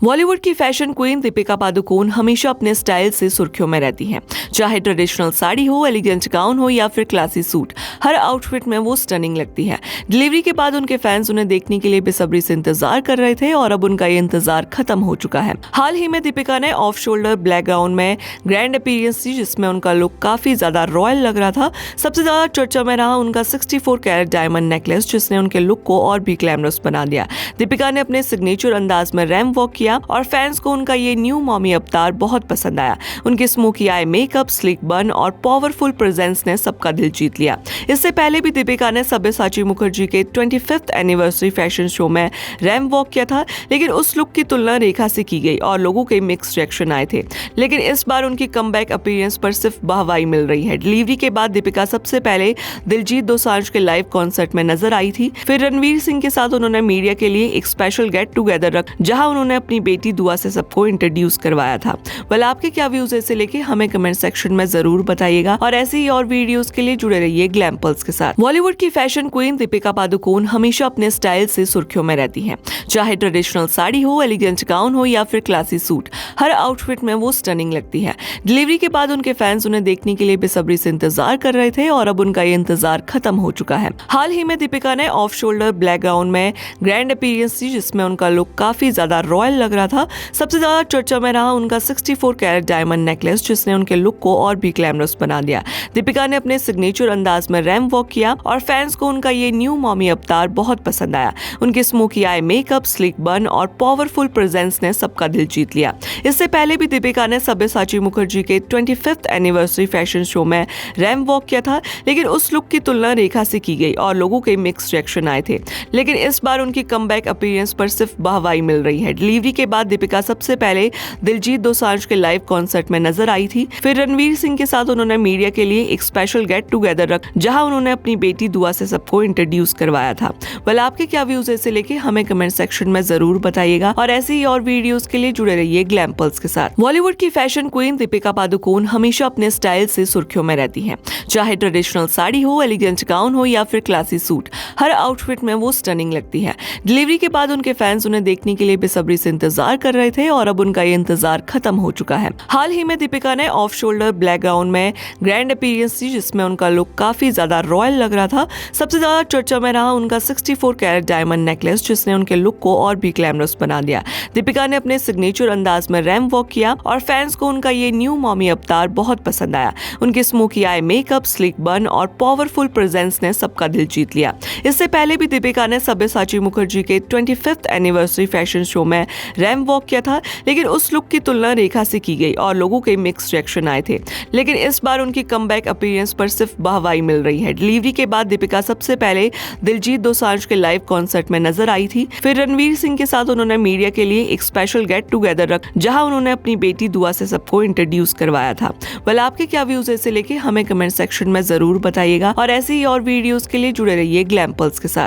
बॉलीवुड की fashion queen Deepika Padukone हमेशा अपने स्टाइल से सुर्खियों में रहती हैं। चाहे ट्रेडिशनल साड़ी हो, एलिगेंट गाउन हो या फिर क्लासी सूट, हर आउटफिट में वो स्टनिंग लगती है। डिलीवरी के बाद उनके फैंस उन्हें देखने के लिए बेसब्री से इंतजार कर रहे थे और अब उनका ये इंतजार खत्म हो चुका है। हाल ही में दीपिका ने ऑफ शोल्डर ब्लैक गाउन में ग्रैंड अपीयरेंस दी, जिसमें उनका लुक काफी ज्यादा रॉयल लग रहा था। सबसे ज्यादा चर्चा में रहा उनका 64 कैरेट डायमंड नेकलेस, जिसने उनके लुक को और भी ग्लैमरस बना दिया। दीपिका ने अपने सिग्नेचर अंदाज में रैंप वॉक किया और फैंस को उनका ये न्यू मॉमी अवतार बहुत पसंद आया। उनके स्मोकी आई मेकअप, स्लिक बन और पावरफुल प्रेजेंस ने सबका दिल जीत लिया। इससे पहले भी दीपिका ने सब्यसाची मुखर्जी के 25th एनिवर्सरी फैशन शो में रैंप वॉक किया था, लेकिन उस लुक की तुलना रेखा से की गई और लोगों के मिक्स रिएक्शन आए थे। लेकिन इस बार उनकी कमबैक अपीयरेंस पर सिर्फ वाहवाही मिल रही है। डिलीवरी के बाद दीपिका सबसे पहले दिलजीत दोसांझ के लाइव कॉन्सर्ट में नजर आई थी। फिर रणवीर सिंह के साथ उन्होंने मीडिया के लिए एक स्पेशल गेट टुगेदर रखा, जहां उन्होंने अपनी बेटी दुआ से सबको इंट्रोड्यूस करवाया था। वेल, आपके क्या व्यूज ऐसे लेके हमें कमेंट सेक्शन में जरूर बताइएगा और ऐसे ही और वीडियोस के लिए जुड़े रहिए ग्लैम पल्स के साथ। बॉलीवुड की फैशन क्वीन दीपिका पादुकोण हमेशा अपने स्टाइल से सुर्खियों में रहती हैं। चाहे ट्रेडिशनल साड़ी हो, एलिगेंट गाउन हो या फिर क्लासी सूट, हर आउटफिट में वो स्टनिंग लगती है। डिलीवरी के बाद उनके फैंस उन्हें देखने के लिए बेसब्री से इंतजार कर रहे थे और अब उनका ये इंतजार खत्म हो चुका है। हाल ही में दीपिका ने ऑफ शोल्डर ब्लैक गाउन में ग्रैंड अपीयरेंस दी, जिसमें उनका लुक काफी ज्यादा रॉयल लग रहा था। सबसे ज्यादा चर्चा में रहा उनका 64 कैरेट डायमंड नेकलेस, जिसने उनके लुक को और भी ग्लैमरस बना दिया। दीपिका ने अपने सिग्नेचर अंदाज में रैंप वॉक किया और फैंस को उनका ये न्यू मॉमी अवतार बहुत पसंद आया। उनके स्मोकी आई मेकअप, स्लिक बन और पावरफुल प्रेजेंस ने सबका दिल जीत लिया। इससे पहले भी दीपिका ने सब्यसाची मुखर्जी के 25th एनिवर्सरी फैशन शो में रैंप वॉक किया था, लेकिन उस लुक की तुलना रेखा से की गई और लोगों के मिक्स रिएक्शन आए थे। लेकिन इस बार उनकी कमबैक अपीयरेंस पर सिर्फ वाहवाही मिल रही है। डिलीवरी के बाद दीपिका सबसे पहले दिलजीत दोसांझ के लाइव कॉन्सर्ट में नजर आई थी। फिर रणवीर सिंह के साथ उन्होंने मीडिया के लिए एक स्पेशल गेट टुगेदर रखा, जहां उन्होंने अपनी बेटी दुआ से सबको इंट्रोड्यूस करवाया था। वेल, आपके क्या व्यूज ऐसे लेके हमें कमेंट सेक्शन में जरूर बताइएगा और ऐसे ही और वीडियोस के लिए जुड़े रहिए ग्लैम पल्स के साथ। बॉलीवुड की फैशन क्वीन दीपिका पादुकोण हमेशा अपने स्टाइल से सुर्खियों में रहती हैं। चाहे ट्रेडिशनल साड़ी हो, एलिगेंट गाउन हो या फिर क्लासी सूट, हर आउटफिट में वो स्टनिंग लगती है। डिलीवरी के बाद उनके फैंस उन्हें देखने के लिए बेसब्री से इंतजार कर रहे थे और अब उनका ये इंतजार खत्म हो चुका है। हाल ही में दीपिका ने ऑफ शोल्डर ब्लैक गाउन में ग्रैंड अपीयरेंस दी, जिसमें उनका लुक काफी ज्यादा रॉयल लग रहा था। सबसे ज्यादा चर्चा में रहा उनका 64 कैरेट डायमंड नेकलेस, जिसने उनके लुक को और भी ग्लैमरस बना दिया। दीपिका ने अपने सिग्नेचर अंदाज में रैंप वॉक किया और फैंस को उनका ये न्यू मॉमी अवतार बहुत पसंद आया। उनके स्मोकी आई मेकअप, स्लिक बन और पावरफुल प्रेजेंस ने सबका दिल जीत लिया। इससे पहले भी दीपिका ने सब्यसाची मुखर्जी के 25th एनिवर्सरी फैशन शो में रैंप वॉक किया था, लेकिन उस लुक की तुलना रेखा से की गई और लोगों के मिक्स रिएक्शन आए थे। लेकिन इस बार उनकी कमबैक अपीयरेंस पर सिर्फ वाहवाही मिल रही है। डिलीवरी के बाद दीपिका सबसे पहले दिलजीत दोसांझ के लाइव कॉन्सर्ट में नजर आई थी। फिर रणवीर सिंह के साथ उन्होंने मीडिया के लिए एक स्पेशल गेट टुगेदर रखा, जहां उन्होंने अपनी बेटी दुआ से सबको इंट्रोड्यूस करवाया था। वेल, आपके क्या व्यूज ऐसे लेके हमें कमेंट सेक्शन में जरूर बताइएगा और ऐसे ही और वीडियोस के लिए जुड़े रहिए ग्लैम पल्स के साथ।